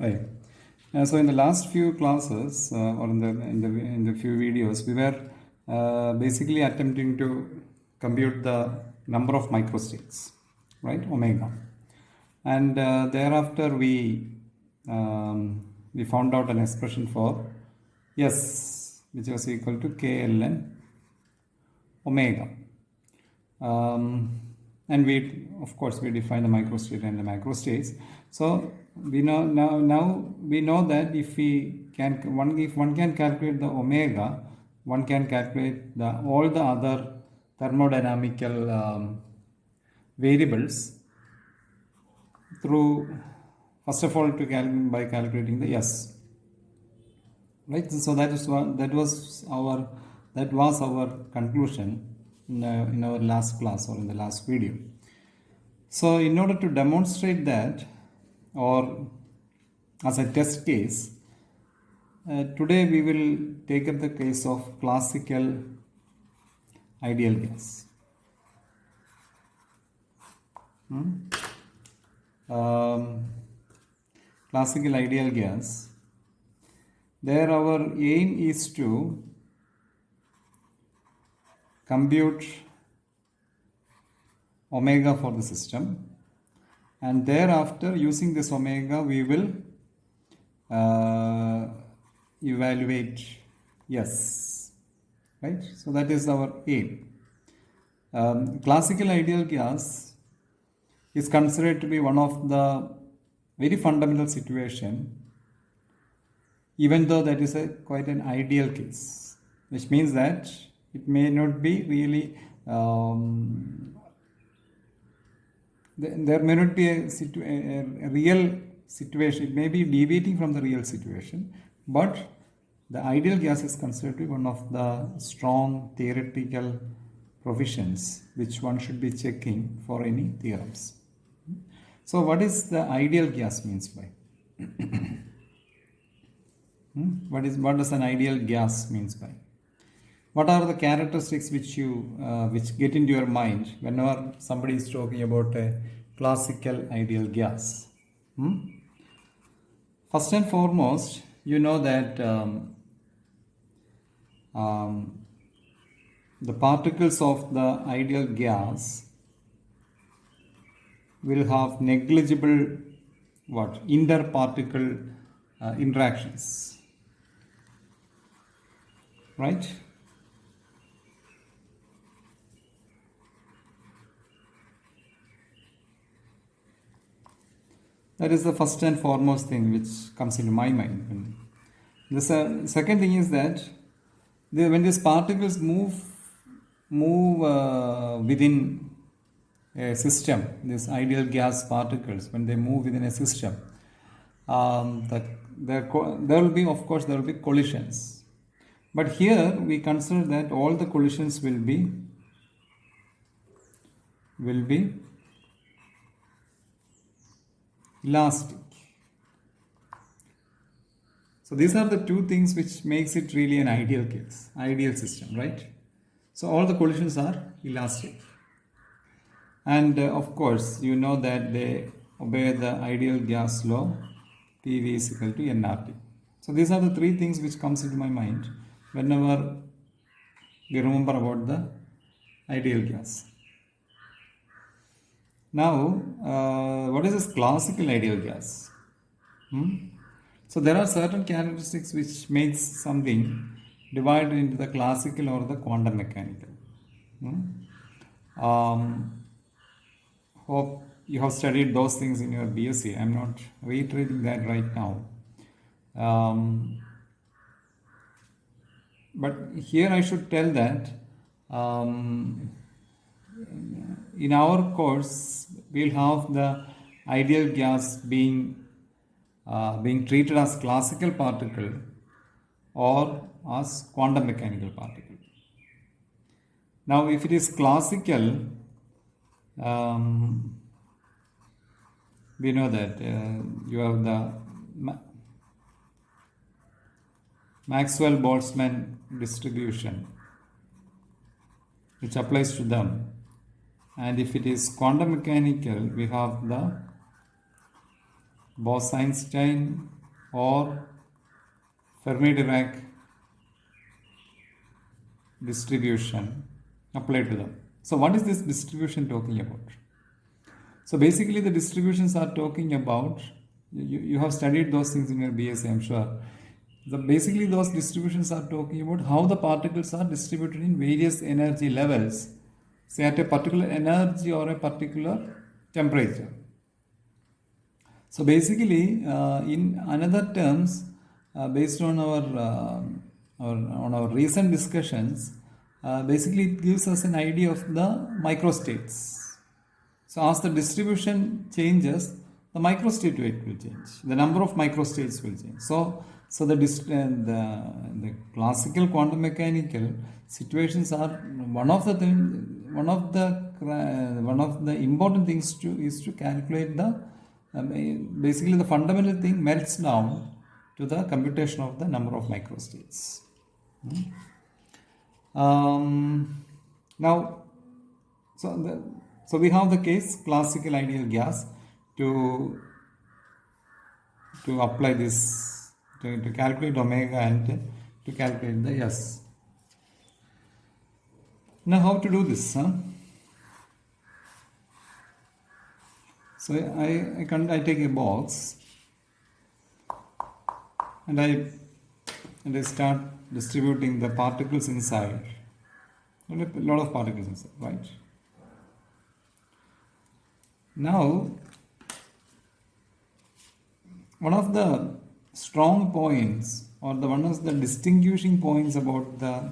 Right. So in the last few classes or in the few videos, we were basically attempting to compute the number of microstates, right? Omega, and thereafter we found out an expression for S, which was equal to KLN omega. And we, of course, we define the microstate and the macrostates. So we know now we know that if one can calculate the omega, one can calculate all the other thermodynamical variables through, first of all, by calculating the S. Right. So that was our conclusion in our last class or in the last video. So in order to demonstrate that, or as a test case, today we will take up the case of classical ideal gas. Classical ideal gas. There our aim is to compute omega for the system, and thereafter using this omega we will evaluate S, right? So that is our aim. Classical ideal gas is considered to be one of the very fundamental situation, even though that is quite an ideal case, which means that it may not be really, there may not be a real situation. It may be deviating from the real situation, but the ideal gas is considered to be one of the strong theoretical provisions which one should be checking for any theorems. So what is the ideal gas means by? What does an ideal gas means by? What are the characteristics which get into your mind whenever somebody is talking about a classical ideal gas? First and foremost, you know that the particles of the ideal gas will have negligible interparticle interactions, right? That is the first and foremost thing which comes into my mind. The second thing is that when these particles move within a system, these ideal gas particles, when they move within a system, there will be collisions. But here we consider that all the collisions will be elastic. So these are the two things which makes it really an ideal system, right? So all the collisions are elastic. And of course, you know that they obey the ideal gas law, PV is equal to nRT. So these are the three things which comes into my mind whenever we remember about the ideal gas. Now, what is this classical ideal gas? So there are certain characteristics which makes something divided into the classical or the quantum mechanical. Hope you have studied those things in your BSc. I'm not reiterating that right now. But here I should tell that in our course we'll have the ideal gas being treated as classical particle or as quantum mechanical particle. Now if it is classical, we know that you have the Maxwell-Boltzmann distribution which applies to them, and if it is quantum mechanical we have the Bose-Einstein or Fermi-Dirac distribution applied to them. So what is this distribution talking about? So basically the distributions are talking about, you have studied those things in your BSc, I'm sure. Basically those distributions are talking about how the particles are distributed in various energy levels, say at a particular energy or a particular temperature. So basically, in another terms, based on our recent discussions, basically it gives us an idea of the microstates. So as the distribution changes, the microstate weight will change. The number of microstates will change. So the classical quantum mechanical situations are one of the important things is to calculate the basically the fundamental thing melts down to the computation of the number of microstates. Now, so we have the case classical ideal gas to apply this to calculate omega and to calculate the S. Now how to do this? So I take a box and I start distributing the particles inside. A lot of particles inside, right? Now, one of the strong points or one of the distinguishing points about the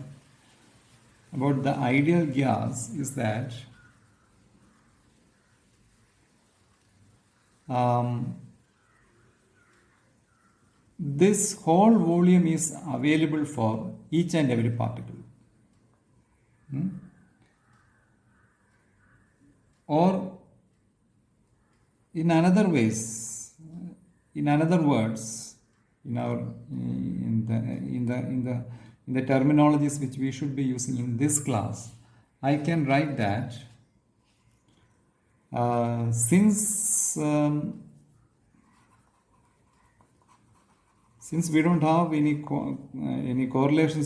ideal gas is that this whole volume is available for each and every particle. Or in other words, in the terminologies which we should be using in this class, I can write that since we don't have any correlation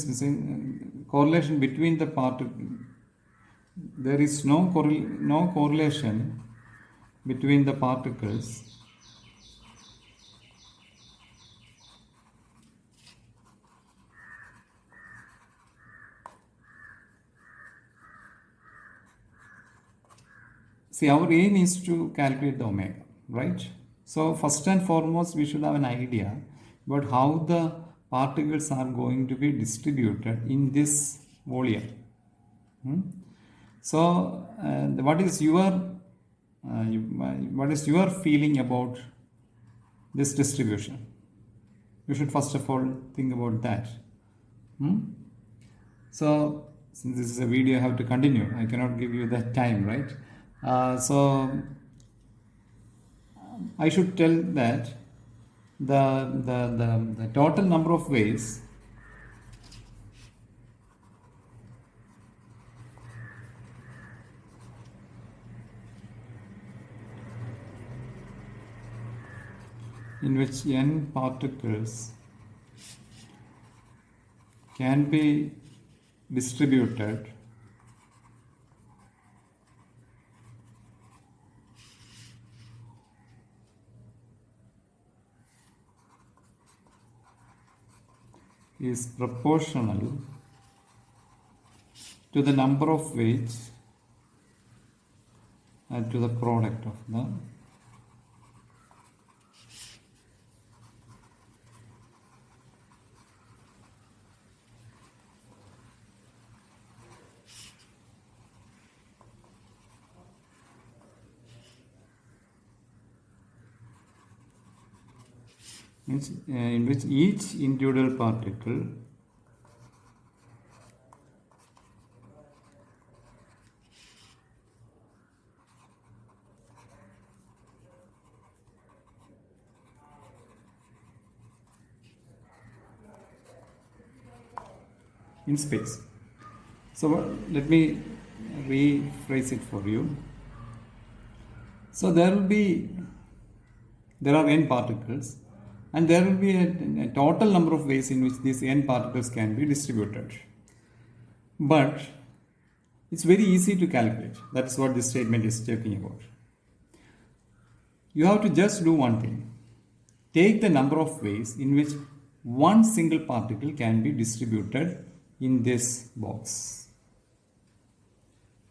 between the particles, there is no correlation between the particles. See, our aim is to calculate the omega, right? So first and foremost, we should have an idea about how the particles are going to be distributed in this volume. So what is your feeling about this distribution? You should first of all think about that. So since this is a video, I have to continue. I cannot give you that time, right? So I should tell that the total number of ways in which n particles can be distributed is proportional to the number of weights and to the product of the in which each individual particle in space. So let me rephrase it for you. So there are n particles and there will be a total number of ways in which these n particles can be distributed. But it's very easy to calculate. That's what this statement is talking about. You have to just do one thing. Take the number of ways in which one single particle can be distributed in this box.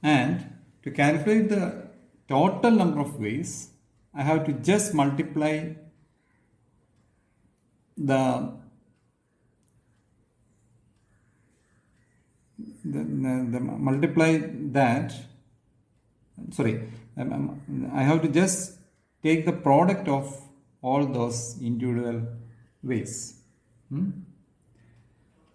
And to calculate the total number of ways, I have to just multiply the multiply that, sorry, I have to just take the product of all those individual ways.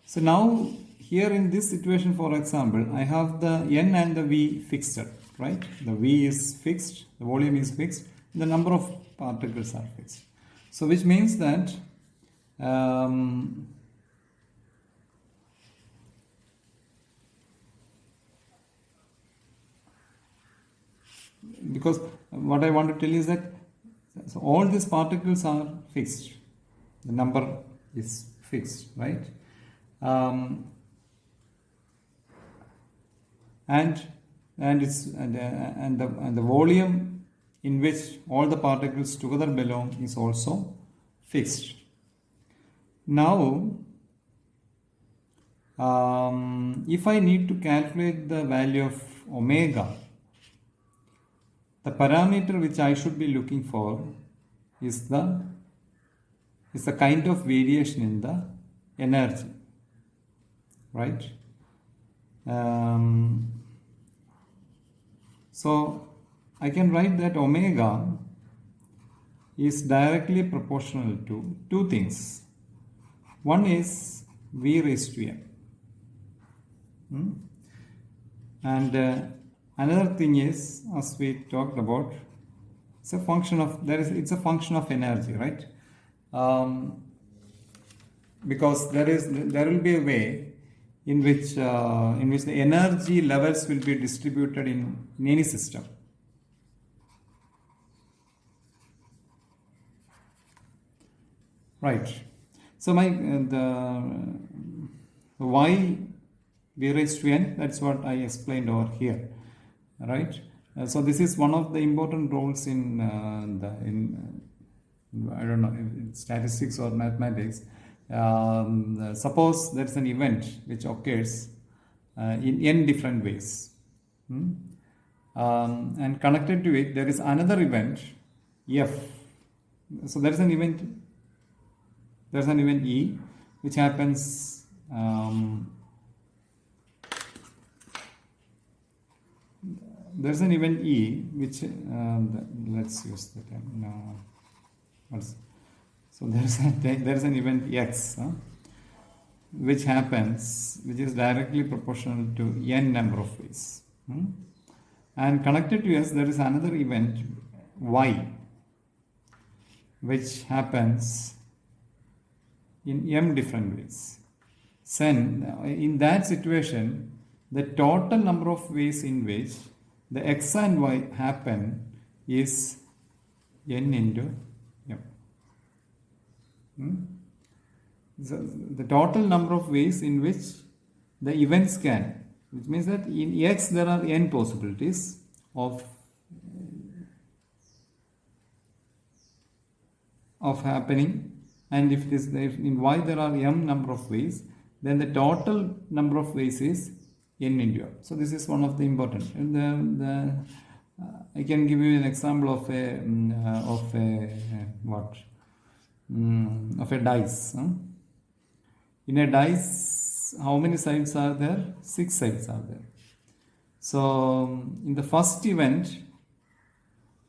So now here in this situation, for example, I have the n and the v fixed, right? The v is fixed, the volume is fixed, the number of particles are fixed. So which means that because what I want to tell you is that so all these particles are fixed. The number is fixed, right? And the volume in which all the particles together belong is also fixed. Now, if I need to calculate the value of omega, the parameter which I should be looking for is the kind of variation in the energy, right? So I can write that omega is directly proportional to two things. One is v raised to m, and another thing is, as we talked about, it's a function of it's a function of energy, right? Because there will be a way in which the energy levels will be distributed in any system. Right. So the y v raised to n, that's what I explained over here, right? So this is one of the important roles in I don't know, in statistics or mathematics. Suppose there's an event which occurs in n different ways, and connected to it there is another event f. So there's an event E which happens there's an event E which let's use the term now. So there's an event x which is directly proportional to n number of ways, and connected to s there is another event y which happens in m different ways. So in that situation, the total number of ways in which the x and y happen is n into m. So the total number of ways in which the events can, which means that in x there are n possibilities of happening, and if in y there are m number of ways, then the total number of ways is n into m. So this is one of the important. And I can give you an example of a dice. In a dice, how many sides are there? 6 sides are there. So in the first event,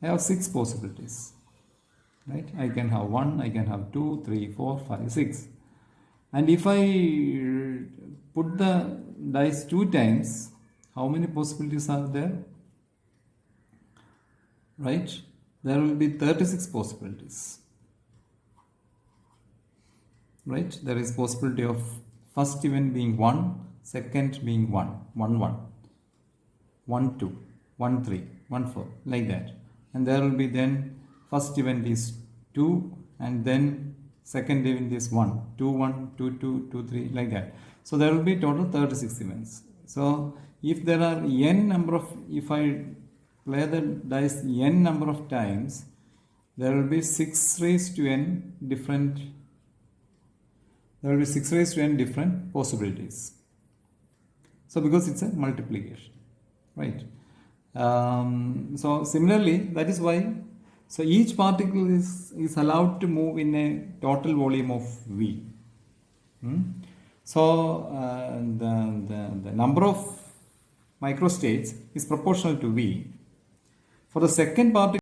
I have 6 possibilities. Right? I can have 1, I can have 2, 3, 4, 5, 6. And if I put the dice 2 times, how many possibilities are there? Right? There will be 36 possibilities. Right? There is possibility of first event being 1, second being 1, 1, 1, 1, 2, 1, 3, 1, 4, like that. And there will be then first event is 2, and then second event is 1, 2, 1, 2, 2, 2, 3, like that. So there will be total 36 events. So if there are n number of, if I play the dice n number of times, there will be 6 raised to n different, there will be 6 raised to n different possibilities. So because it's a multiplication, right? So similarly, that is why, so each particle is allowed to move in a total volume of V. So the number of microstates is proportional to V. For the second particle,